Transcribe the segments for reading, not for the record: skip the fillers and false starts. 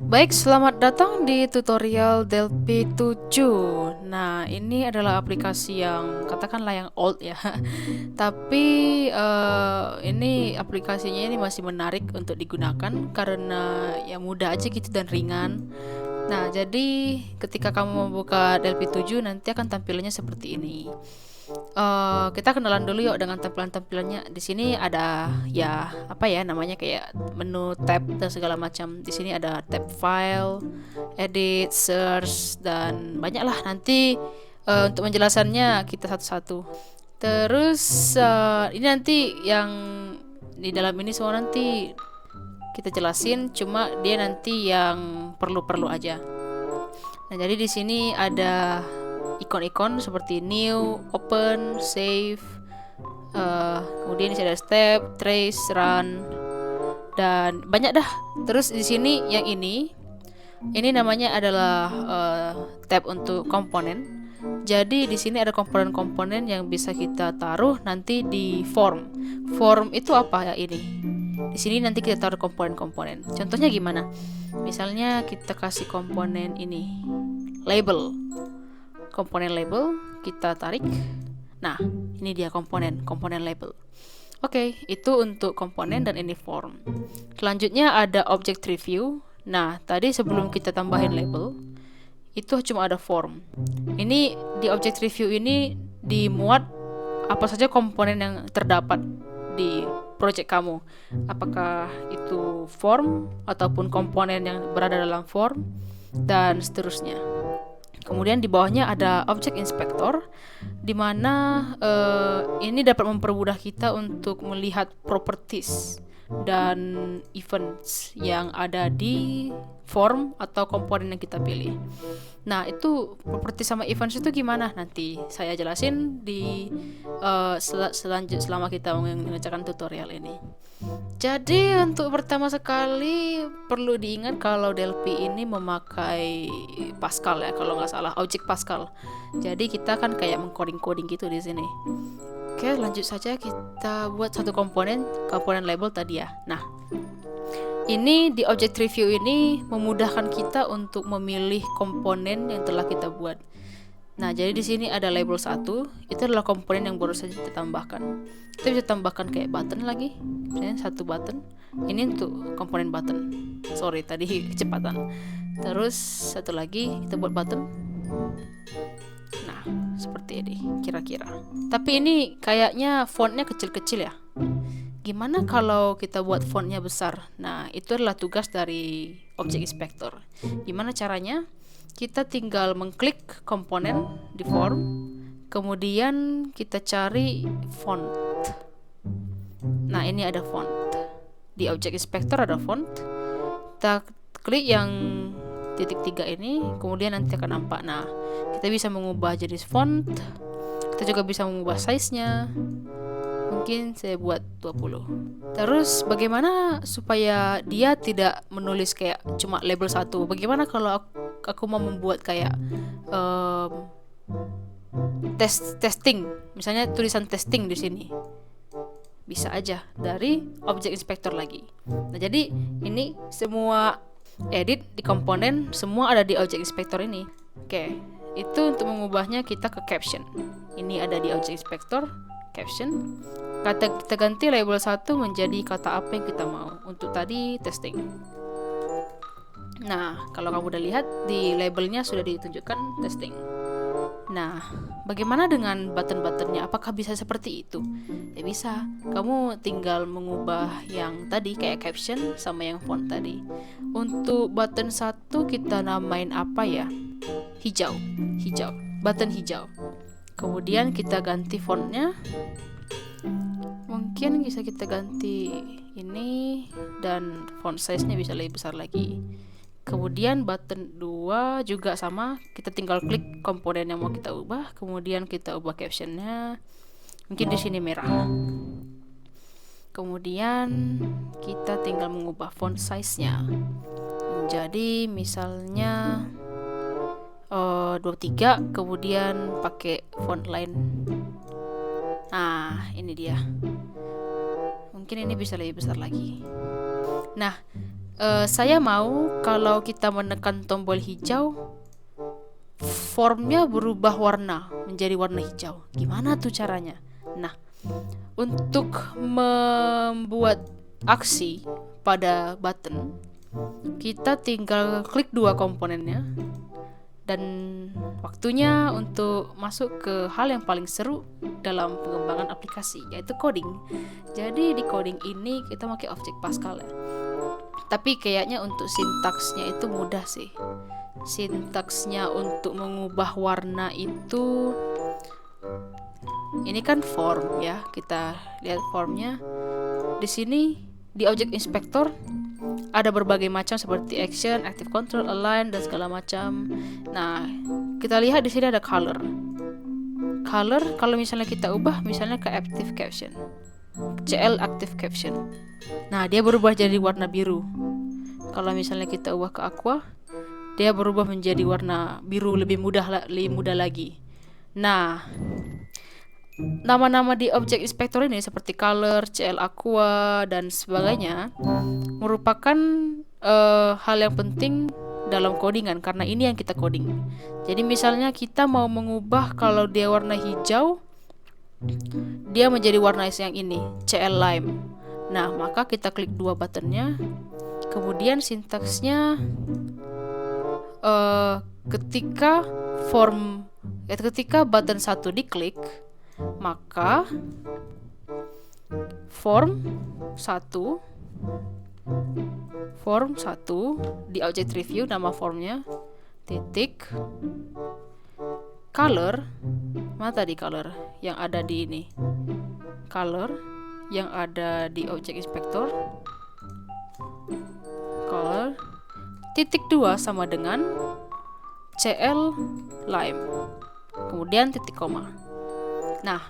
Baik, selamat datang di tutorial Delphi 7. Nah, ini adalah aplikasi yang katakanlah yang old ya. Tapi ini aplikasinya ini masih menarik untuk digunakan karena ya mudah aja gitu dan ringan. Nah, jadi ketika kamu membuka Delphi 7 nanti akan tampilannya seperti ini. Kita kenalan dulu yuk dengan tampilan-tampilannya. Di sini ada ya apa ya namanya kayak menu tab dan segala macam. Di sini ada tab file, edit, search dan banyak lah. Nanti untuk menjelasannya kita satu-satu. Terus ini nanti yang di dalam ini semua nanti kita jelasin. Cuma dia nanti yang perlu-perlu aja. Nah, jadi di sini ada ikon-ikon seperti new, open, save, kemudian di sini ada step, trace, run, dan banyak dah. Terus di sini yang ini namanya adalah tab untuk komponen. Jadi di sini ada komponen-komponen yang bisa kita taruh nanti di form. Form itu apa ya ini? Di sini nanti kita taruh komponen-komponen. Contohnya gimana? Misalnya kita kasih komponen ini, label. Komponen label kita tarik. Nah, ini dia komponen label. Oke, itu untuk komponen dan ini form. Selanjutnya ada object review. Nah, tadi sebelum kita tambahin label, itu cuma ada form. Ini di object review ini dimuat apa saja komponen yang terdapat di project kamu. Apakah itu form ataupun komponen yang berada dalam form dan seterusnya. Kemudian di bawahnya ada object inspector, di mana ini dapat mempermudah kita untuk melihat properties dan events yang ada di form atau komponen yang kita pilih. Nah, itu properties sama events itu gimana? Nanti saya jelasin di selama kita mengerjakan tutorial ini. Jadi untuk pertama sekali perlu diingat kalau Delphi ini memakai Pascal ya, kalau nggak salah objek Pascal. Jadi kita kan kayak mengcoding-coding gitu di sini. Oke, lanjut saja kita buat satu komponen label tadi ya. Nah, ini di object review ini memudahkan kita untuk memilih komponen yang telah kita buat. Nah, jadi di sini ada label 1, itu adalah komponen yang baru saja kita tambahkan. Kita bisa tambahkan kayak button lagi, misalnya satu button. Ini untuk komponen button. Sorry, tadi kecepatan. Terus satu lagi kita buat button. Nah, seperti ini kira-kira. Tapi ini kayaknya fontnya kecil-kecil ya. Gimana kalau kita buat fontnya besar? Nah, itu adalah tugas dari object inspector. Gimana caranya? Kita tinggal mengklik komponen di form, kemudian kita cari font. Nah, ini ada font. Di object inspector ada font. Kita klik yang titik 3 ini, kemudian nanti akan nampak. Nah, kita bisa mengubah jenis font. Kita juga bisa mengubah size-nya. Mungkin saya buat 20. Terus bagaimana supaya dia tidak menulis kayak cuma label 1? Bagaimana kalau aku mau membuat kayak testing, misalnya tulisan testing di sini, bisa aja dari object inspector lagi. Nah, jadi ini semua edit di komponen semua ada di object inspector ini. Oke, itu untuk mengubahnya kita ke caption. Ini ada di object inspector, caption. Kita ganti label 1 menjadi kata apa yang kita mau. Untuk tadi testing. Nah, kalau kamu udah lihat di labelnya sudah ditunjukkan testing. Nah, bagaimana dengan button-buttonnya? Apakah bisa seperti itu? Ya bisa. Kamu tinggal mengubah yang tadi kayak caption sama yang font tadi. Untuk button 1 kita namain apa ya? Hijau. Button hijau. Kemudian kita ganti fontnya. Mungkin bisa kita ganti ini dan font size-nya bisa lebih besar lagi. Kemudian button 2 juga sama, kita tinggal klik komponen yang mau kita ubah, kemudian kita ubah captionnya. Mungkin di sini merah. Kemudian kita tinggal mengubah font size-nya. Jadi misalnya 23, kemudian pakai font lain. Nah, ini dia. Mungkin ini bisa lebih besar lagi. Nah, Saya mau kalau kita menekan tombol hijau, formnya berubah warna menjadi warna hijau. Gimana tuh caranya? Nah, untuk membuat aksi pada button, kita tinggal klik dua komponennya, dan waktunya untuk masuk ke hal yang paling seru dalam pengembangan aplikasi, yaitu coding. Jadi di coding ini kita pakai objek Pascal ya. Tapi kayaknya untuk sintaksnya itu mudah sih. Sintaksnya untuk mengubah warna itu, ini kan form ya, kita lihat formnya. Di sini di objek inspector ada berbagai macam seperti action, active control, align dan segala macam. Nah, kita lihat di sini ada color. Color kalau misalnya kita ubah misalnya ke active caption, CL active caption. Nah, dia berubah jadi warna biru. Kalau misalnya kita ubah ke aqua, dia berubah menjadi warna biru lebih mudah lagi. Nah, nama-nama di objek inspector ini seperti color, CL aqua dan sebagainya merupakan hal yang penting dalam codingan, karena ini yang kita coding. Jadi misalnya kita mau mengubah kalau dia warna hijau, dia menjadi warna yang ini, CL lime. Nah, maka kita klik dua buttonnya. Kemudian sintaksnya ketika button 1 diklik, maka form 1 di object review, nama formnya titik color, mana tadi color yang ada di ini, color yang ada di object inspector, color titik 2 sama dengan CL lime, kemudian titik koma. Nah,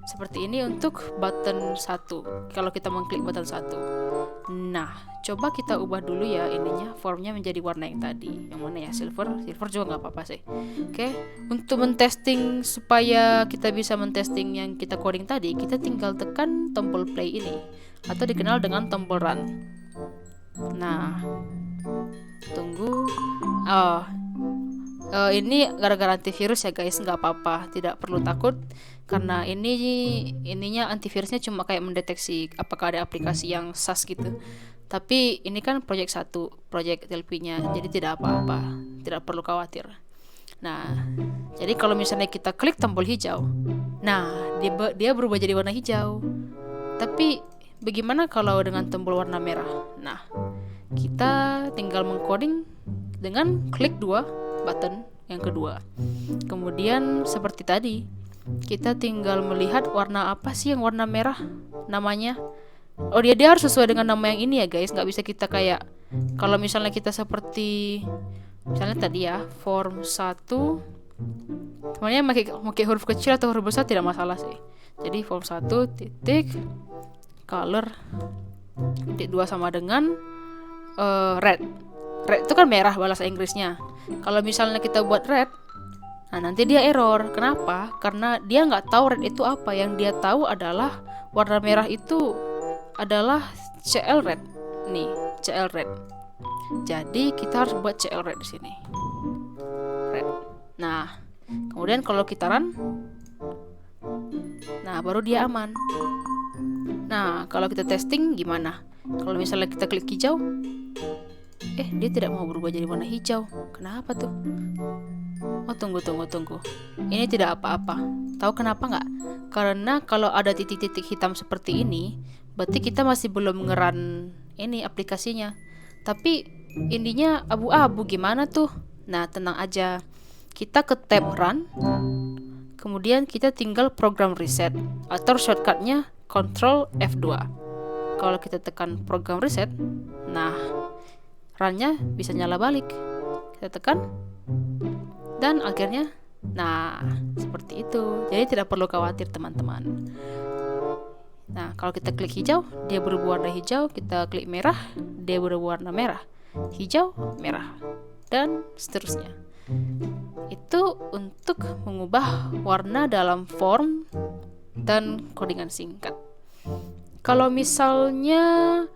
seperti ini untuk button 1 kalau kita mengklik button 1. Nah, coba kita ubah dulu ya ininya, formnya menjadi warna yang tadi. Yang mana ya? Silver juga nggak apa-apa sih. Oke, untuk mentesting supaya kita bisa mentesting yang kita coding tadi, kita tinggal tekan tombol play ini atau dikenal dengan tombol run. Nah, tunggu. Ini gara-gara antivirus ya guys, nggak apa-apa, tidak perlu takut, karena ininya antivirusnya cuma kayak mendeteksi apakah ada aplikasi yang sas gitu. Tapi ini kan project 1, project LP-nya, jadi tidak apa-apa, tidak perlu khawatir. Nah, jadi kalau misalnya kita klik tombol hijau, nah dia berubah jadi warna hijau. Tapi bagaimana kalau dengan tombol warna merah? Nah, kita tinggal mengcoding dengan klik dua button yang kedua. Kemudian seperti tadi, kita tinggal melihat warna apa sih yang warna merah namanya. Oh, dia harus sesuai dengan nama yang ini ya guys, nggak bisa kita kayak kalau misalnya kita seperti misalnya tadi ya, form 1 sebenarnya pakai huruf kecil atau huruf besar tidak masalah sih. Jadi form 1 titik color titik 2 sama dengan red itu kan merah bahasa Inggrisnya. Kalau misalnya kita buat red, nah nanti dia error. Kenapa? Karena dia nggak tahu red itu apa. Yang dia tahu adalah warna merah itu adalah CL red. Nih, CL red. Jadi kita harus buat CL red di sini. Red. Nah, kemudian kalau kita run, nah baru dia aman. Nah, kalau kita testing gimana? Kalau misalnya kita klik hijau, dia tidak mau berubah jadi warna hijau. Kenapa tuh? Oh, tunggu. Ini tidak apa-apa. Tahu kenapa nggak? Karena kalau ada titik-titik hitam seperti ini, berarti kita masih belum ngeran ini aplikasinya. Tapi ininya abu-abu, gimana tuh? Nah, tenang aja. Kita ke tab run, kemudian kita tinggal program reset atau shortcutnya Ctrl F2. Kalau kita tekan program reset, nah runnya bisa nyala balik. Kita tekan dan akhirnya, nah seperti itu. Jadi tidak perlu khawatir teman-teman. Nah, kalau kita klik hijau, dia berubah warna hijau. Kita klik merah, dia berubah warna merah. Hijau, merah, dan seterusnya. Itu untuk mengubah warna dalam form dan codingan singkat. Kalau misalnya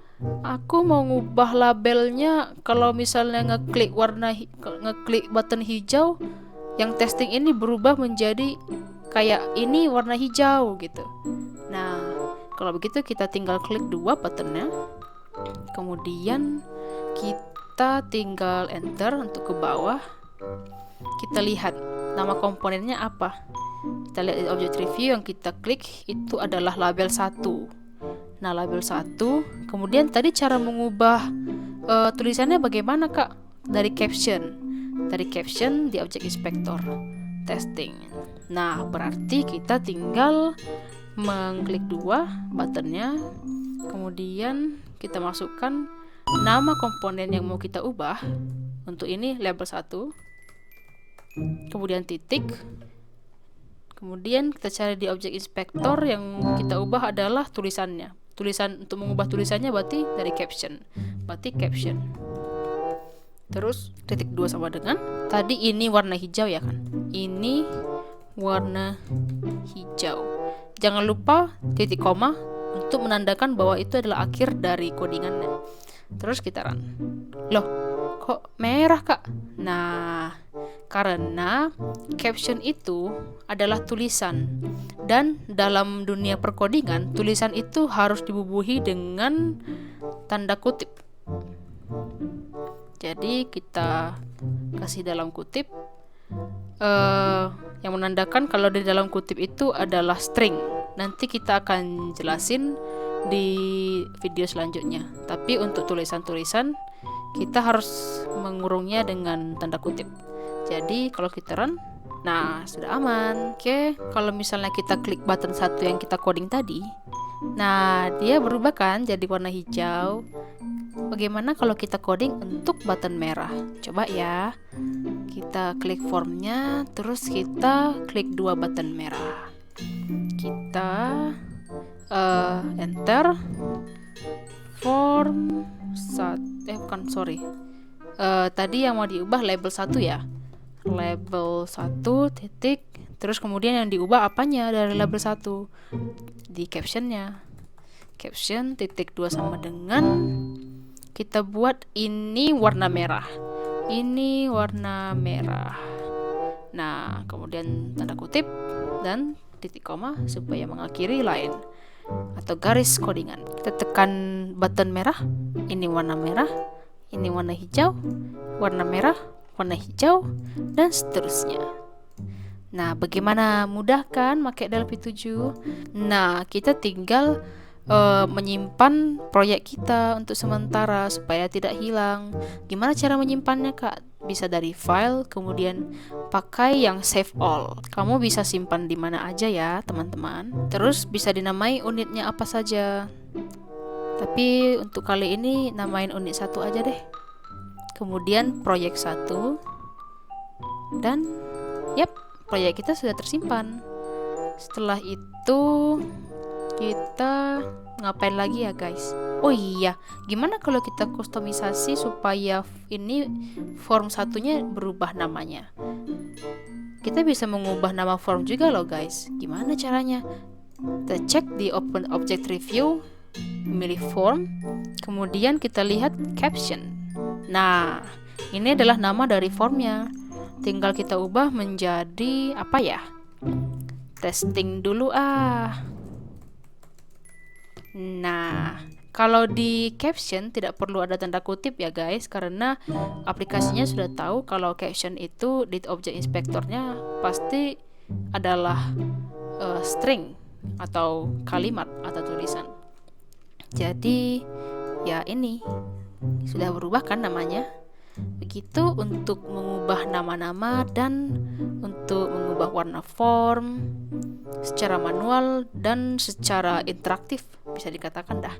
Aku mau ngubah labelnya. Kalau misalnya ngeklik button hijau, yang testing ini berubah menjadi kayak ini warna hijau gitu. Nah, kalau begitu kita tinggal klik dua buttonnya. Kemudian kita tinggal enter untuk ke bawah. Kita lihat nama komponennya apa. Kita lihat di object review yang kita klik itu adalah label 1. Nah, label 1. Kemudian tadi cara mengubah tulisannya bagaimana, Kak? Dari caption. Dari caption di object inspector testing. Nah, berarti kita tinggal mengklik dua buttonnya. Kemudian kita masukkan nama komponen yang mau kita ubah. Untuk ini label 1. Kemudian titik. Kemudian kita cari di object inspector yang kita ubah adalah tulisannya. Untuk mengubah tulisannya berarti dari caption. Berarti caption. Terus titik 2 sama dengan tadi ini warna hijau ya kan? Ini warna hijau. Jangan lupa titik koma untuk menandakan bahwa itu adalah akhir dari codingannya. Terus kita run. Loh, kok merah, Kak? Nah, karena caption itu adalah tulisan, dan dalam dunia perkodingan tulisan itu harus dibubuhi dengan tanda kutip. Jadi kita kasih dalam kutip yang menandakan kalau di dalam kutip itu adalah string. Nanti kita akan jelasin di video selanjutnya. Tapi untuk tulisan-tulisan kita harus mengurungnya dengan tanda kutip. Jadi kalau kita run, nah sudah aman. Oke, kalau misalnya kita klik button 1 yang kita coding tadi, nah dia berubah kan jadi warna hijau. Bagaimana kalau kita coding untuk button merah? Coba ya. Kita klik formnya, terus kita klik dua button merah. Kita enter form tadi yang mau diubah label 1 ya. Label 1 titik, terus kemudian yang diubah apanya dari label 1? Di captionnya. Caption titik 2 sama dengan kita buat ini warna merah. Ini warna merah. Nah, kemudian tanda kutip dan titik koma supaya mengakhiri line atau garis codingan. Kita tekan button merah. Ini warna merah. Ini warna hijau. Warna merah, warna hijau, dan seterusnya. Nah, bagaimana mudah kan pakai Delphi 7? Nah, kita tinggal menyimpan proyek kita untuk sementara supaya tidak hilang. Gimana cara menyimpannya, Kak? Bisa dari file, kemudian pakai yang save all. Kamu bisa simpan di mana aja ya, teman-teman. Terus bisa dinamai unitnya apa saja. Tapi untuk kali ini namain unit 1 aja deh. Kemudian proyek 1. Dan proyek kita sudah tersimpan. Setelah itu kita ngapain lagi ya guys? Oh iya, gimana kalau kita kustomisasi supaya ini form satunya berubah namanya? Kita bisa mengubah nama form juga loh guys. Gimana caranya? Kita cek di open object review, milih form, kemudian kita lihat caption. Nah, ini adalah nama dari formnya. Tinggal kita ubah menjadi apa ya? Testing dulu Nah, kalau di caption tidak perlu ada tanda kutip ya guys, karena aplikasinya sudah tahu kalau caption itu di object inspektornya pasti adalah string atau kalimat atau tulisan. Jadi ya ini sudah berubah kan namanya. Begitu untuk mengubah nama-nama dan untuk mengubah warna form secara manual dan secara interaktif, bisa dikatakan dah.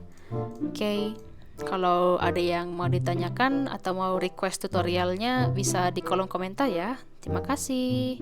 Oke, kalau ada yang mau ditanyakan atau mau request tutorialnya bisa di kolom komentar ya. Terima kasih.